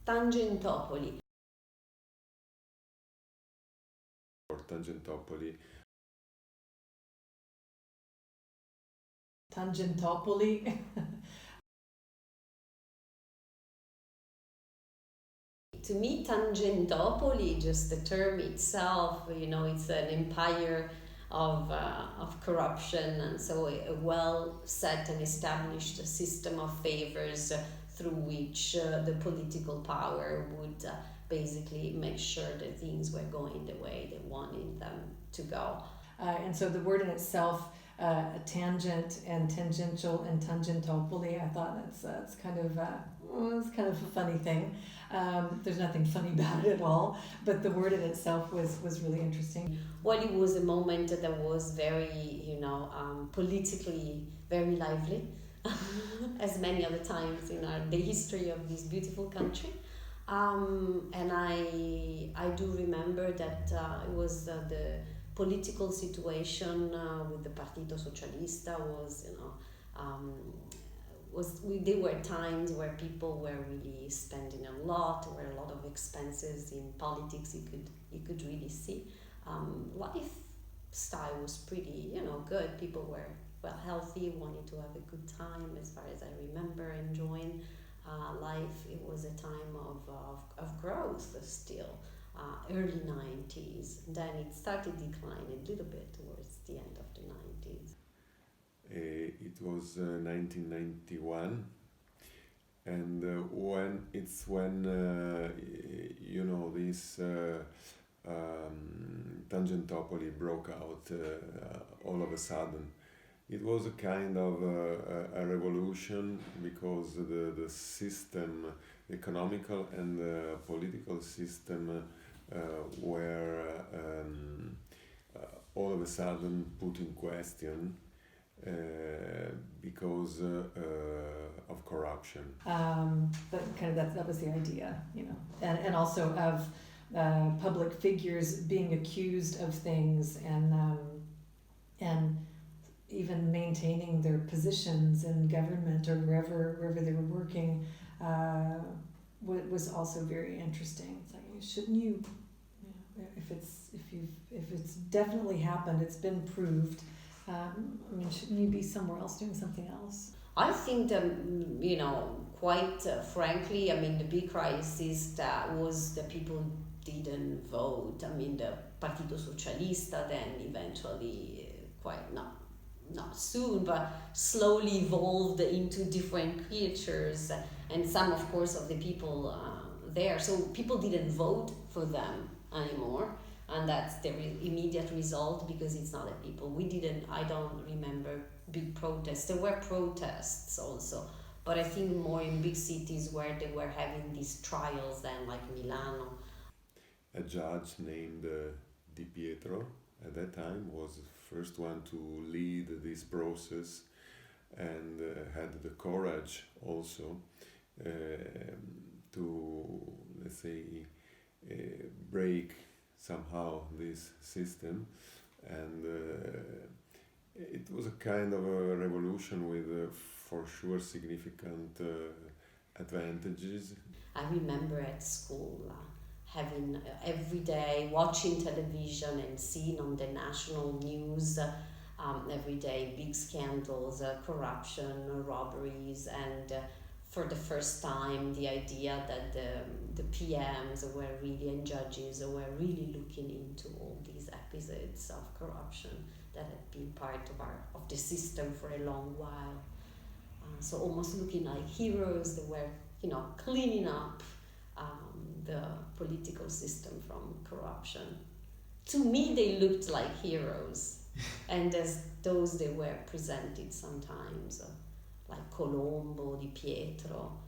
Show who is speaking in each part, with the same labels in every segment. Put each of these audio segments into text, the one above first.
Speaker 1: Tangentopoli.
Speaker 2: Or Tangentopoli.
Speaker 3: Tangentopoli.
Speaker 1: To me, Tangentopoli, just the term itself, it's an empire of corruption, and so a well set and established system of favors through which the political power would basically make sure that things were going the way they wanted them to go.
Speaker 3: And so the word in itself, tangent and tangential and tangentopoli, I thought that's kind of it's kind of a funny thing. There's nothing funny about it at all, but the word in itself was really interesting.
Speaker 1: Well, it was a moment that was very, politically very lively, as many other times in the history of this beautiful country. And I do remember that it was the political situation with the Partito Socialista there were times where people were really spending a lot. There were a lot of expenses in politics. You could really see lifestyle was pretty good. People were well healthy, wanted to have a good time. As far as I remember, enjoying life. It was a time of growth still. Early 90s. Then it started declining a little bit towards the end of the 90s.
Speaker 2: It was 1991, and when this Tangentopoli broke out all of a sudden. It was a kind of a revolution because the system, economical and political system, were all of a sudden put in question because of corruption.
Speaker 3: But kind of that was the idea, and also of public figures being accused of things and even maintaining their positions in government or wherever they were working was also very interesting. It's like, shouldn't you if it's definitely happened, it's been proved. Shouldn't you be somewhere else doing something else?
Speaker 1: I think that, quite frankly, the big crisis that was that people didn't vote. The Partito Socialista then eventually, quite not soon, but slowly evolved into different creatures, and some, of course, of the people there. So people didn't vote for them anymore. And that's the immediate result, because it's not that people, I don't remember big protests. There were protests also, but I think more in big cities where they were having these trials then, like Milano.
Speaker 2: A judge named Di Pietro at that time was the first one to lead this process and had the courage also to, let's say, break somehow this system, and it was a kind of a revolution with for sure significant advantages.
Speaker 1: I remember at school having every day watching television and seeing on the national news every day big scandals, corruption, robberies, and for the first time the idea that the PMs were really, and judges were really looking into all these episodes of corruption that had been part of the system for a long while. So almost looking like heroes that were, cleaning up the political system from corruption. To me, they looked like heroes, and as those they were presented sometimes. Like Colombo, Di Pietro,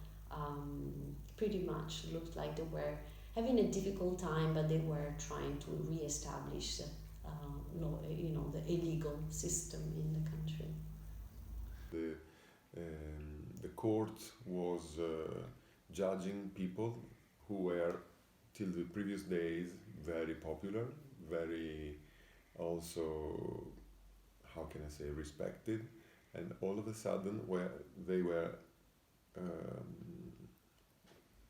Speaker 1: pretty much looked like they were having a difficult time, but they were trying to re-establish the illegal system in the country.
Speaker 2: The court was judging people who were, till the previous days, very popular, very also, how can I say, respected. And all of a sudden, they were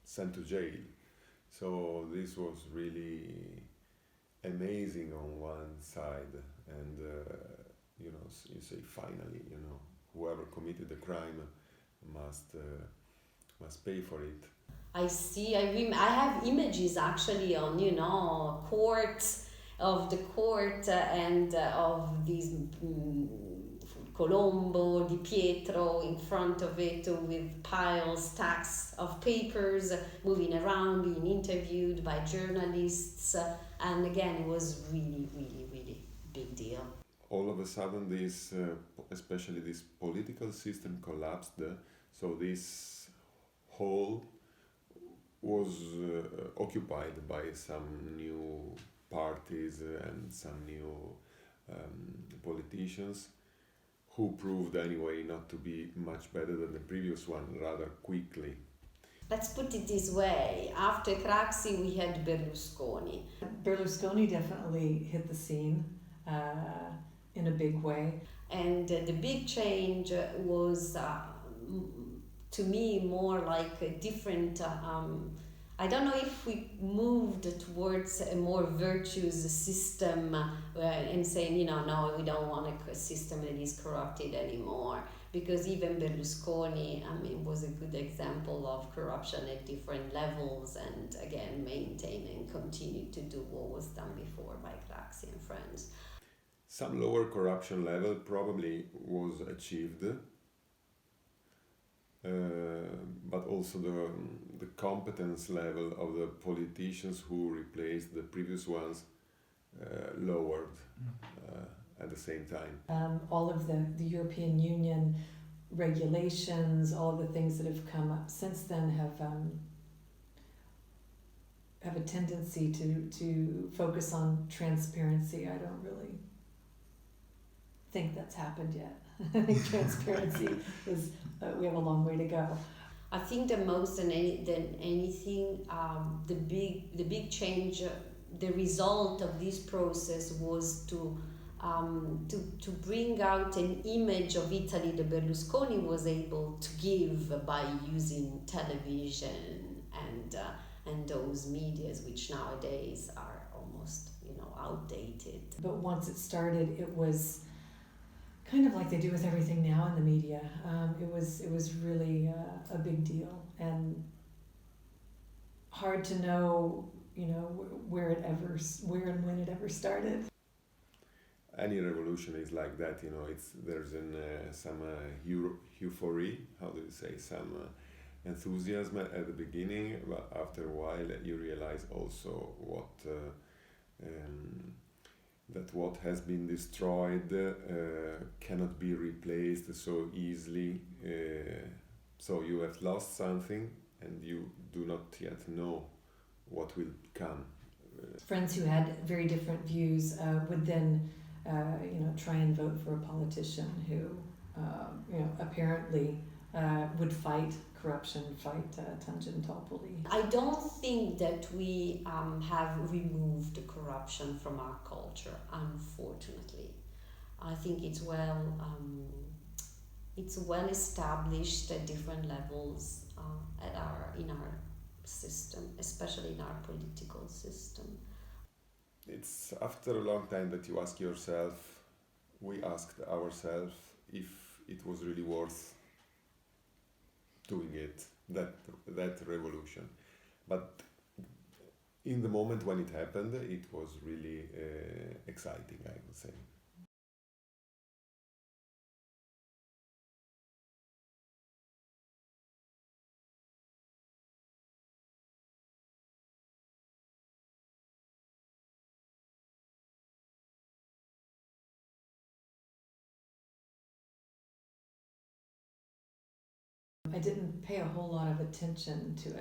Speaker 2: sent to jail. So this was really amazing on one side, and you know, you say finally, you know, whoever committed the crime must pay for it.
Speaker 1: I see. I have images actually on, you know, courts, of the court and of these Colombo, Di Pietro in front of it with piles, stacks of papers moving around, being interviewed by journalists. And again, it was really, really, really big deal.
Speaker 2: All of a sudden, this, especially this political system collapsed. So this hall was occupied by some new parties and some new politicians who proved anyway not to be much better than the previous one rather quickly.
Speaker 1: Let's put it this way, after Craxi we had Berlusconi.
Speaker 3: Berlusconi definitely hit the scene in a big way.
Speaker 1: And the big change was, to me, more like a different, I don't know if we moved towards a more virtuous system and saying, you know, no, we don't want a system that is corrupted anymore. Because even Berlusconi, I mean, was a good example of corruption at different levels, and again, maintain and continue to do what was done before by Craxi and friends.
Speaker 2: Some lower corruption level probably was achieved, but also the competence level of the politicians who replaced the previous ones lowered at the same time.
Speaker 3: All of the European Union regulations, all of the things that have come up since then have a tendency to focus on transparency. I don't really think that's happened yet. I think transparency is, we have a long way to go.
Speaker 1: I think the most than anything, the big change, the result of this process was to bring out an image of Italy that Berlusconi was able to give by using television and those medias, which nowadays are almost, you know, outdated.
Speaker 3: But once it started, it was kind of like they do with everything now in the media. It was really a big deal, and hard to know, you know, where and when it ever started.
Speaker 2: Any revolution is like that, you know. There's some euphoria, how do you say, some enthusiasm at the beginning, but after a while you realize also that what has been destroyed cannot be replaced so easily. So you have lost something and you do not yet know what will come.
Speaker 3: Friends who had very different views would then try and vote for a politician who apparently would fight corruption, fight Tangentopoli.
Speaker 1: I don't think that we have removed corruption from our culture, unfortunately. I think it's well established at different levels in our system, especially in our political system.
Speaker 2: It's after a long time that you ask yourself, we asked ourselves if it was really worth doing it, that revolution. But in the moment when it happened, it was really exciting, I would say.
Speaker 3: I didn't pay a whole lot of attention to it.